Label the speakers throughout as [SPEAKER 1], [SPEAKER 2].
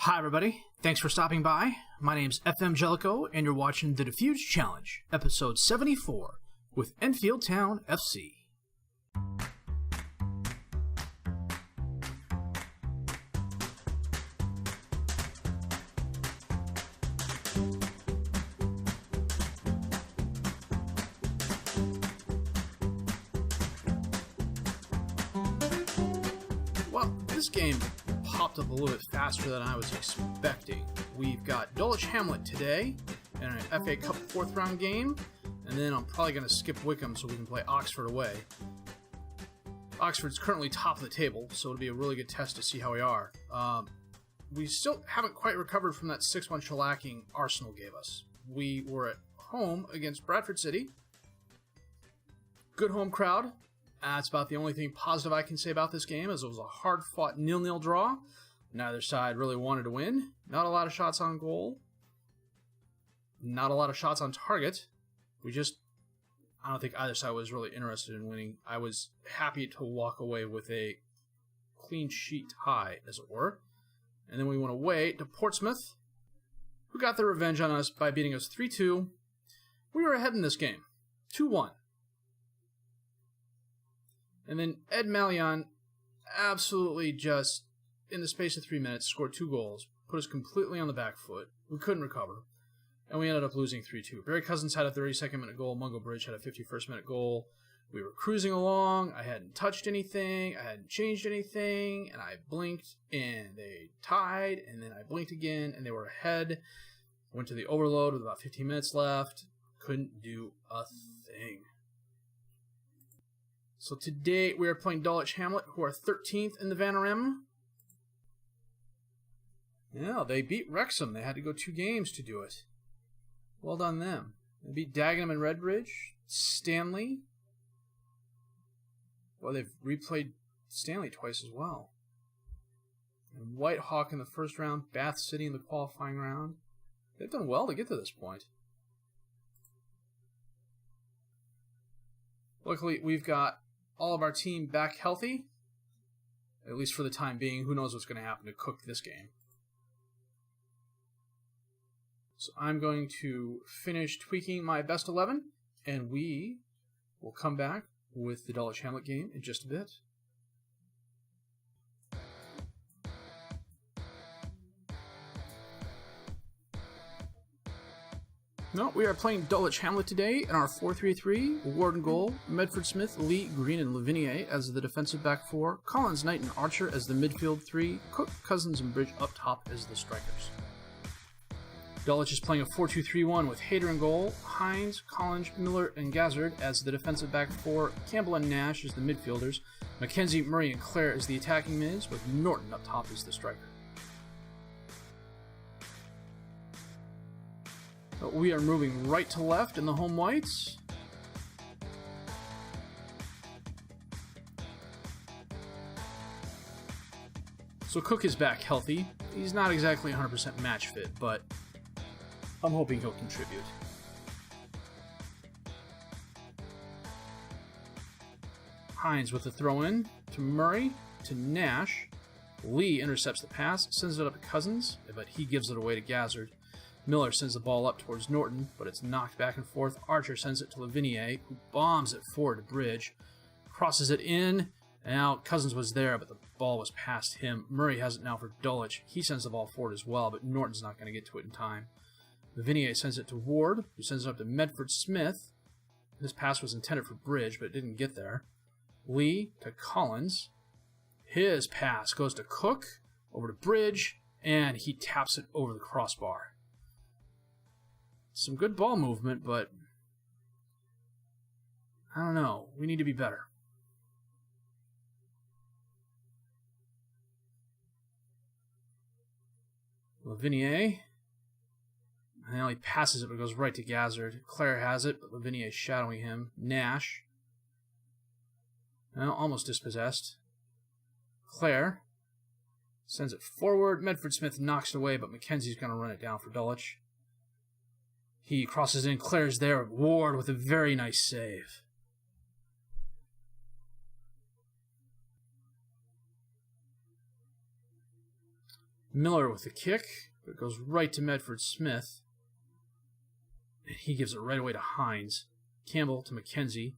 [SPEAKER 1] Hi everybody, thanks for stopping by. My name's FM Jellico and you're watching the Dafuge Challenge, episode 74, with Enfield Town FC. Well, this game popped up a little bit faster than I was expecting. We've got Dulwich Hamlet today in an FA Cup 4th round game, and then I'm probably going to skip Wickham so we can play Oxford away. Oxford's currently top of the table, so it'll be a really good test to see how we are. We still haven't quite recovered from that 6-1 shellacking Arsenal gave us. We were at home against Bradford City. Good home crowd. That's about the only thing positive I can say about this game, as it was a hard-fought 0-0 draw. Neither side really wanted to win. Not a lot of shots on goal. Not a lot of shots on target. I don't think either side was really interested in winning. I was happy to walk away with a clean sheet tie, as it were. And then we went away to Portsmouth, who got their revenge on us by beating us 3-2. We were ahead in this game, 2-1. And then Ed Malion absolutely just, in the space of 3 minutes, scored 2 goals, put us completely on the back foot. We couldn't recover, and we ended up losing 3-2. Barry Cousins had a 32nd minute goal. Mungo Bridge had a 51st minute goal. We were cruising along. I hadn't touched anything. I hadn't changed anything, and I blinked, and they tied, and then I blinked again, and they were ahead. Went to the overload with about 15 minutes left. Couldn't do a thing. So today we are playing Dulwich Hamlet, who are 13th in the Vanarama. Yeah, they beat Wrexham. They had to go 2 games to do it. Well done them. They beat Dagenham and Redbridge. Stanley. Well, they've replayed Stanley twice as well. And Whitehawk in the first round. Bath City in the qualifying round. They've done well to get to this point. Luckily, we've got all of our team back healthy, at least for the time being. Who knows what's going to happen to Cook this game. So I'm going to finish tweaking my best 11, and we will come back with the Dulwich Hamlet game in just a bit. No, we are playing Dulwich Hamlet today in our 4-3-3. Ward in goal, Medford Smith, Lee, Green, and Lavinier as the defensive back 4, Collins, Knight, and Archer as the midfield 3, Cook, Cousins, and Bridge up top as the strikers. Dulwich is playing a 4-2-3-1 with Hayter in goal, Hines, Collins, Miller, and Gazzard as the defensive back 4, Campbell and Nash as the midfielders, Mackenzie, Murray, and Clare as the attacking mids, with Norton up top as the striker. We are moving right to left in the home whites. So Cook is back healthy. He's not exactly 100% match fit, but I'm hoping he'll contribute. Hines with the throw-in to Murray, to Nash. Lee intercepts the pass, sends it up to Cousins, but he gives it away to Gazzard. Miller sends the ball up towards Norton, but it's knocked back and forth. Archer sends it to Lavinier, who bombs it forward to Bridge. Crosses it in, and now Cousins was there, but the ball was past him. Murray has it now for Dulwich. He sends the ball forward as well, but Norton's not going to get to it in time. Lavinier sends it to Ward, who sends it up to Medford Smith. This pass was intended for Bridge, but it didn't get there. Lee to Collins. His pass goes to Cook, over to Bridge, and he taps it over the crossbar. Some good ball movement, but I don't know. We need to be better. Lavinier. Now he passes it, but it goes right to Gazzard. Clare has it, but Lavinier is shadowing him. Nash. Well, almost dispossessed. Clare sends it forward. Medford Smith knocks it away, but Mackenzie's going to run it down for Dulwich. He crosses in, Clare's there. Ward with a very nice save. Miller with the kick, but it goes right to Medford Smith. And he gives it right away to Hines. Campbell to McKenzie.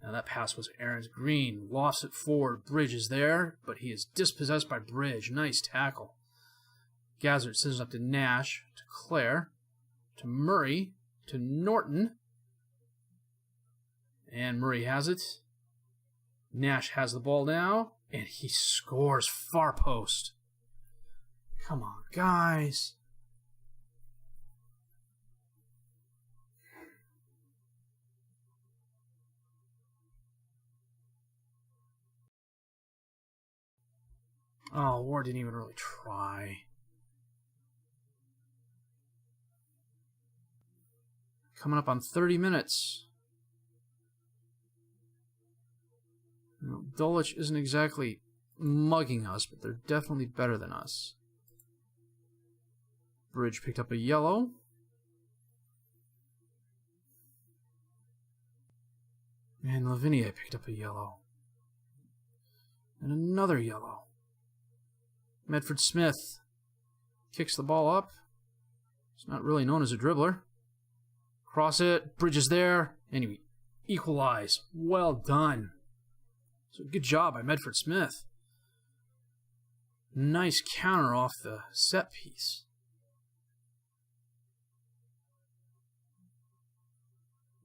[SPEAKER 1] Now that pass was Aaron's. Green lofts it forward. Bridge is there, but he is dispossessed by Bridge. Nice tackle. Gazzard sends it up to Nash, to Clare, to Murray, to Norton. And Murray has it. Nash has the ball now, and he scores far post. Come on, guys. Oh, Ward didn't even really try. Coming up on 30 minutes. Now, Dulwich isn't exactly mugging us, but they're definitely better than us. Bridge picked up a yellow. And Lavinia picked up a yellow. And another yellow. Medford Smith kicks the ball up. He's not really known as a dribbler. Cross it. Bridge is there. And we equalize. Well done. So good job by Medford Smith. Nice counter off the set piece.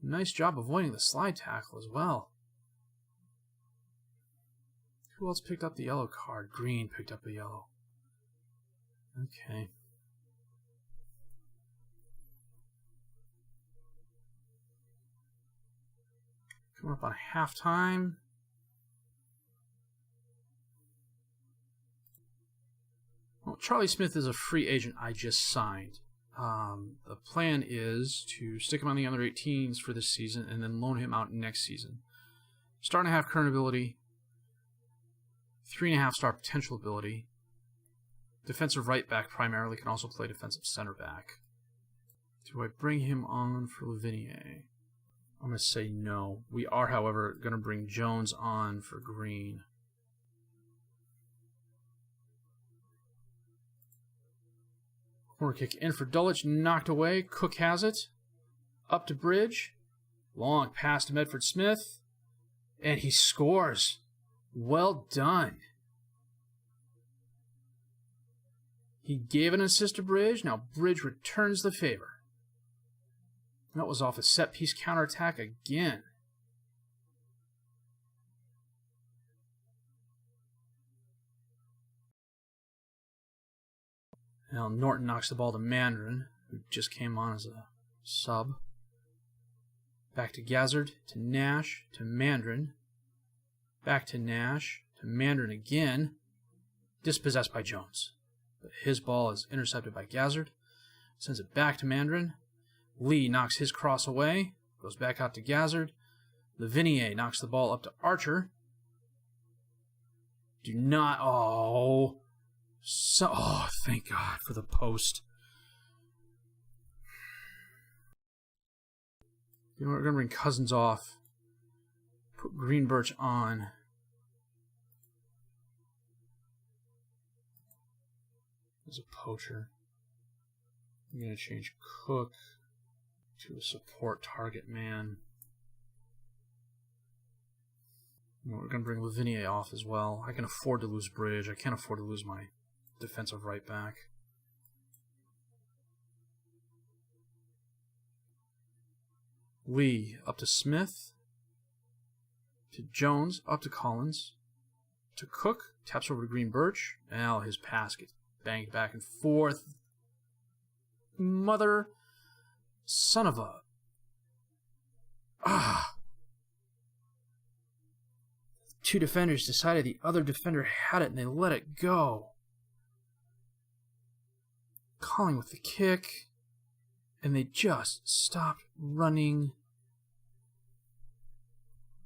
[SPEAKER 1] Nice job avoiding the slide tackle as well. Who else picked up the yellow card? Green picked up a yellow. Okay. Coming up on halftime. Well, Charlie Smith is a free agent I just signed. The plan is to stick him on the under-18s for this season and then loan him out next season. Star and a half current ability, 3.5 star potential ability. Defensive right back primarily, can also play defensive center back. Do I bring him on for Lavinia? I'm going to say no. We are, however, going to bring Jones on for Green. Corner kick in for Dulwich, knocked away. Cook has it. Up to Bridge. Long pass to Medford Smith. And he scores. Well done. He gave an assist to Bridge. Now Bridge returns the favor. That was off a set-piece counterattack again. Now Norton knocks the ball to Mandarin, who just came on as a sub. Back to Gazzard, to Nash, to Mandarin. Back to Nash, to Mandarin again. Dispossessed by Jones. But his ball is intercepted by Gazzard. Sends it back to Mandarin. Lee knocks his cross away. Goes back out to Gazzard. Lavinia knocks the ball up to Archer. Do not... Oh... So, oh, thank God for the post. You know, we're going to bring Cousins off. Put Greenbirch on. As a poacher. I'm going to change Cook to a support target man. We're going to bring Lavinia off as well. I can afford to lose Bridge. I can't afford to lose my defensive right back. Lee up to Smith. To Jones. Up to Collins. To Cook. Taps over to Greenbirch. Now his pass gets banged back and forth. Mother. Son of a... Two defenders decided the other defender had it and they let it go. Calling with the kick. And they just stopped running.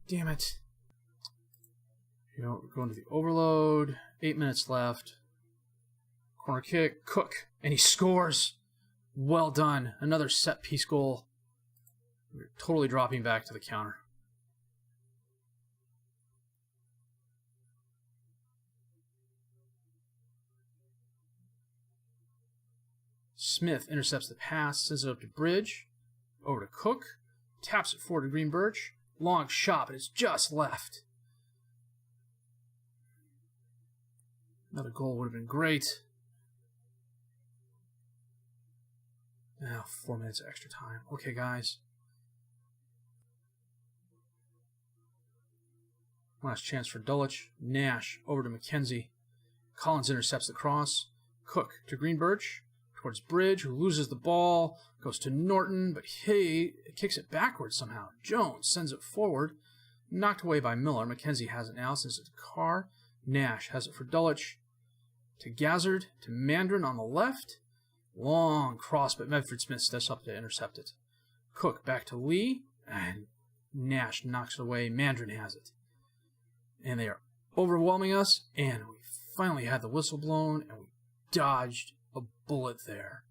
[SPEAKER 1] Damn it. You know, we're going to the overload. 8 minutes left. Corner kick. Cook. And he scores. Well done. Another set piece goal. We're totally dropping back to the counter. Smith intercepts the pass, sends it up to Bridge, over to Cook, taps it forward to Green Birch, long shot, but it's just left. Another goal would have been great. Now, 4 minutes of extra time. Okay, guys. Last chance for Dulwich. Nash over to McKenzie. Collins intercepts the cross. Cook to Greenbirch. Towards Bridge, who loses the ball. Goes to Norton, but he kicks it backwards somehow. Jones sends it forward. Knocked away by Miller. McKenzie has it now, sends it to Carr. Nash has it for Dulwich. To Gazzard. To Mandron on the left. Long cross, but Medford Smith steps up to intercept it. Cook back to Lee, and Nash knocks it away. Mandron has it. And they are overwhelming us, and we finally had the whistle blown, and we dodged a bullet there.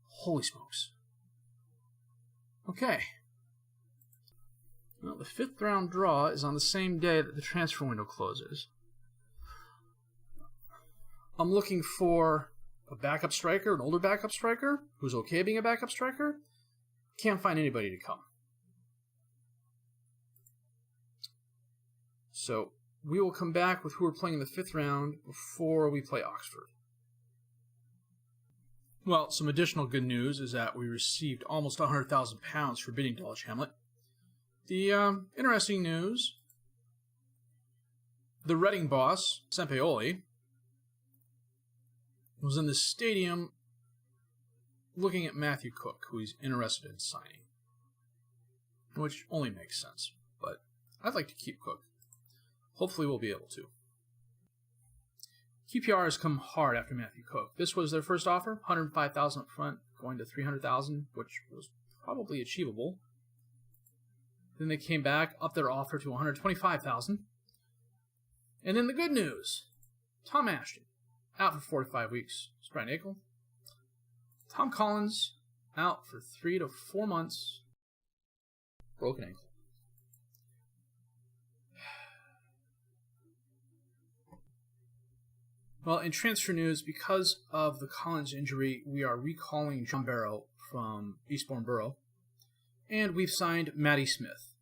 [SPEAKER 1] Holy smokes. Okay. Well, the 5th round draw is on the same day that the transfer window closes. I'm looking for a backup striker, an older backup striker, who's okay being a backup striker. Can't find anybody to come. So we will come back with who we're playing in the 5th round before we play Oxford. Well, some additional good news is that we received almost £100,000 for bidding Dulwich Hamlet. The interesting news, the Reading boss, Sempioli, was in the stadium looking at Matthew Cook, who he's interested in signing. Which only makes sense, but I'd like to keep Cook. Hopefully we'll be able to. QPR has come hard after Matthew Cook. This was their first offer, $105,000 up front, going to $300,000, which was probably achievable. Then they came back, upped their offer to $125,000. And then the good news, Tom Ashton, out for 4 to 5 weeks, sprained ankle. Tom Collins, out for 3 to 4 months, broken ankle. Well, in transfer news, because of the Collins injury, we are recalling John Barrow from Eastbourne Borough, and we've signed Matty Smith.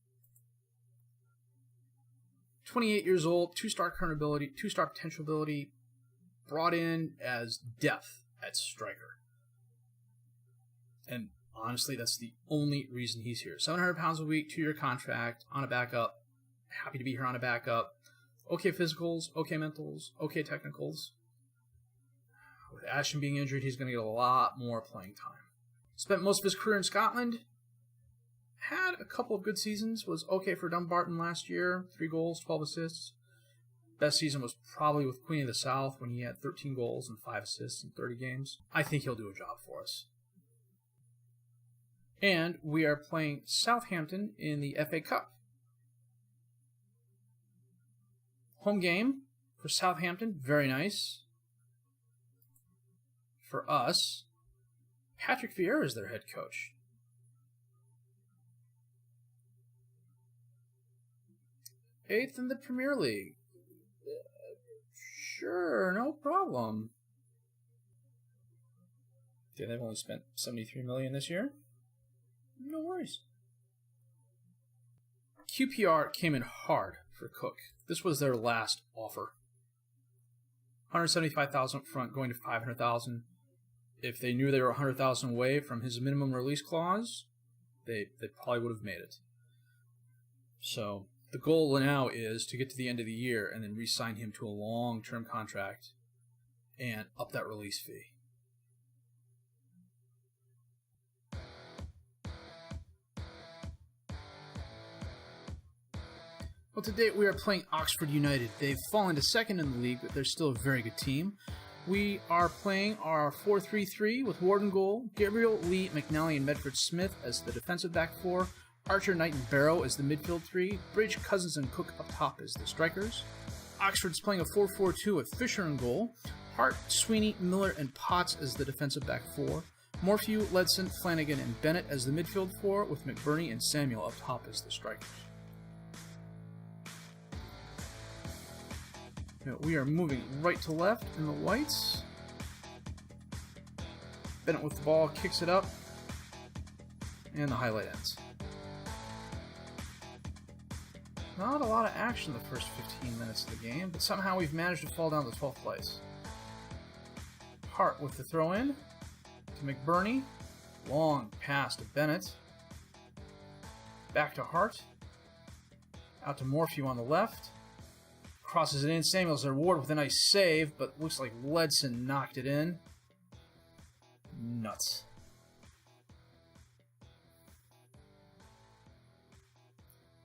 [SPEAKER 1] 28 years old, 2-star current ability, 2-star potential ability, brought in as depth at striker. And honestly, that's the only reason he's here. £700 a week, 2-year contract, on a backup. Happy to be here on a backup. Okay physicals, okay mentals, okay technicals. With Ashton being injured, he's going to get a lot more playing time. Spent most of his career in Scotland. Had a couple of good seasons. Was okay for Dumbarton last year. 3 goals, 12 assists. Best season was probably with Queen of the South when he had 13 goals and 5 assists in 30 games. I think he'll do a job for us. And we are playing Southampton in the FA Cup. Home game for Southampton, very nice. For us, Patrick Vieira is their head coach. Eighth in the Premier League. Sure, no problem. Yeah, they've only spent $73 million this year. No worries. QPR came in hard for Cook. This was their last offer. $175,000 up front, going to $500,000. If they knew they were $100,000 away from his minimum release clause, they probably would have made it. So the goal now is to get to the end of the year and then re-sign him to a long-term contract and up that release fee. Well, to date, we are playing Oxford United. They've fallen to second in the league, but they're still a very good team. We are playing our 4-3-3 with Ward in goal, Gabriel, Lee, McNally, and Medford Smith as the defensive back 4, Archer, Knight, and Barrow as the midfield 3, Bridge, Cousins, and Cook up top as the strikers. Oxford's playing a 4-4-2 with Fisher in goal, Hart, Sweeney, Miller, and Potts as the defensive back 4, Morphew, Ledson, Flanagan, and Bennett as the midfield 4, with McBurney and Samuel up top as the strikers. Now we are moving right to left in the whites. Bennett with the ball, kicks it up, and the highlight ends. Not a lot of action the first 15 minutes of the game, but somehow we've managed to fall down to 12th place. Hart with the throw-in to McBurney. Long pass to Bennett. Back to Hart. Out to Morphew on the left. Crosses it in. Samuels and Ward with a nice save, but looks like Ledson knocked it in. Nuts.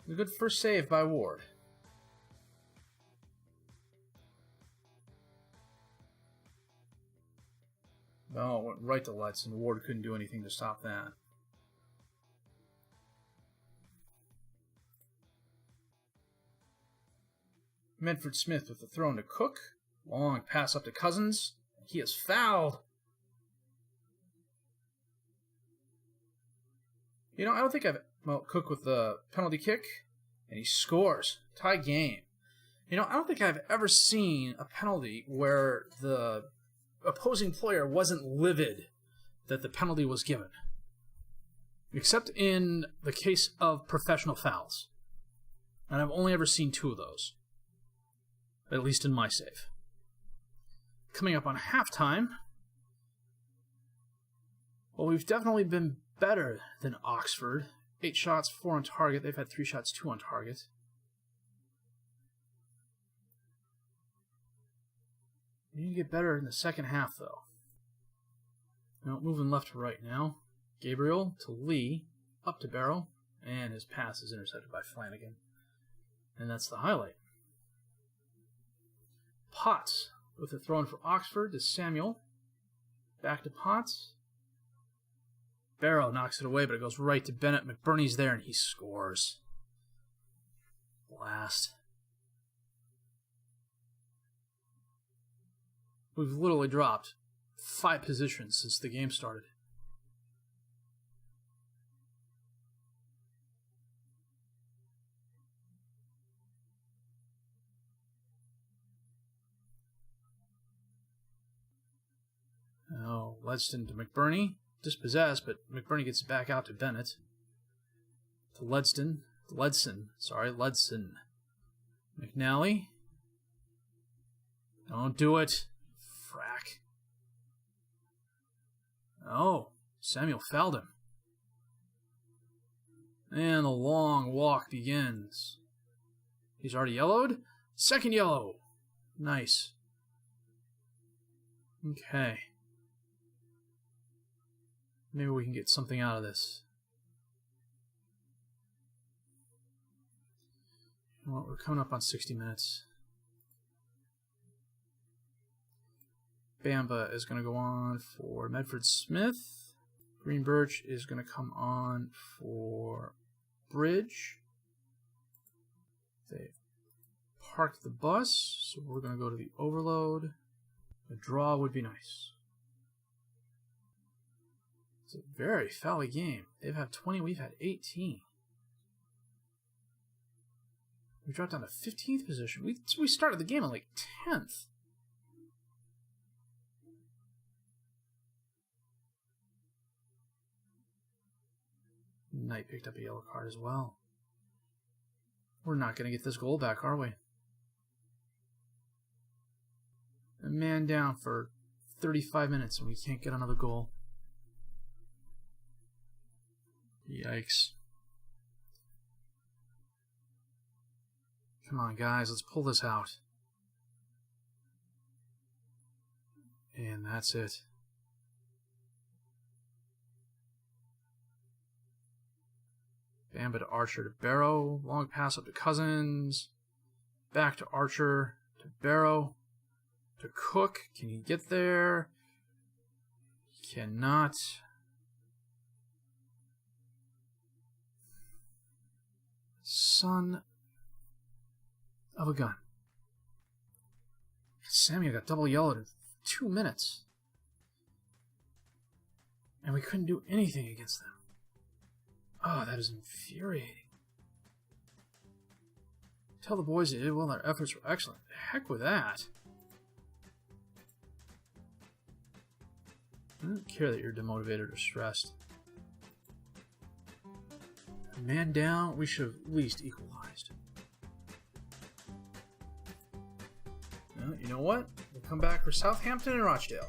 [SPEAKER 1] A good first save by Ward. No, it went right to Ledson. Ward couldn't do anything to stop that. Medford Smith with the throw to Cook. Long pass up to Cousins. He is fouled. You know, I don't think Cook with the penalty kick, and he scores. Tie game. You know, I don't think I've ever seen a penalty where the opposing player wasn't livid that the penalty was given. Except in the case of professional fouls. And I've only ever seen 2 of those. At least in my save. Coming up on halftime. Well, we've definitely been better than Oxford. 8 shots, 4 on target. They've had 3 shots, 2 on target. We need to get better in the second half, though. Now, moving left to right now. Gabriel to Lee, up to Barrow, and his pass is intercepted by Flanagan. And that's the highlight. Potts with a throw in for Oxford to Samuel. Back to Potts. Barrow knocks it away, but it goes right to Bennett. McBurney's there, and he scores. Blast. We've literally dropped 5 positions since the game started. Oh, Ledston to McBurney. Dispossessed, but McBurney gets it back out to Bennett. To Ledson. McNally. Don't do it. Frack. Oh, Samuel fouled him. And the long walk begins. He's already yellowed. Second yellow. Nice. Okay. Maybe we can get something out of this. Well, we're coming up on 60 minutes. Bamba is going to go on for Medford Smith. Green Birch is going to come on for Bridge. They've parked the bus, so we're going to go to the overload. A draw would be nice. It's a very foul game. They've had 20, we've had 18. We dropped down to 15th position. We started the game on like 10th. Knight picked up a yellow card as well. We're not going to get this goal back, are we? A man down for 35 minutes and we can't get another goal. Yikes. Come on, guys, let's pull this out. And that's it. Bamba to Archer to Barrow. Long pass up to Cousins. Back to Archer to Barrow. To Cook. Can he get there? He cannot. Son of a gun. Samuel got double yellowed in 2 minutes. And we couldn't do anything against them. Oh, that is infuriating. Tell the boys they did well, their efforts were excellent. Heck with that. I don't care that you're demotivated or stressed. Man down, we should have at least equalized. Well, you know what? We'll come back for Southampton and Rochdale.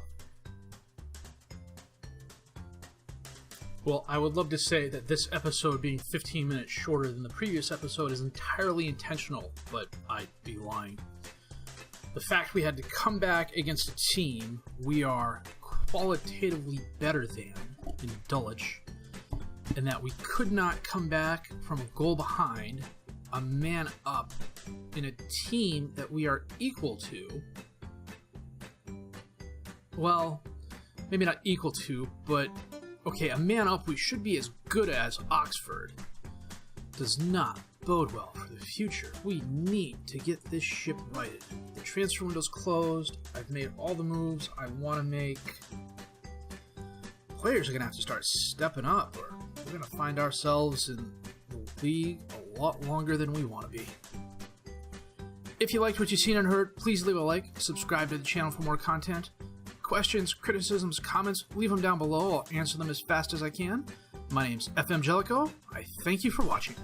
[SPEAKER 1] Well, I would love to say that this episode being 15 minutes shorter than the previous episode is entirely intentional, but I'd be lying. The fact we had to come back against a team we are qualitatively better than in Dulwich, and that we could not come back from a goal behind, a man up, in a team that we are equal to. Well, maybe not equal to, but okay, a man up we should be as good as Oxford. Does not bode well for the future. We need to get this ship righted. The transfer window's closed. I've made all the moves I want to make. Players are going to have to start stepping up, or we're going to find ourselves in the league a lot longer than we want to be. If you liked what you've seen and heard, please leave a like, subscribe to the channel for more content. Questions, criticisms, comments, leave them down below. I'll answer them as fast as I can. My name's FM18. I thank you for watching.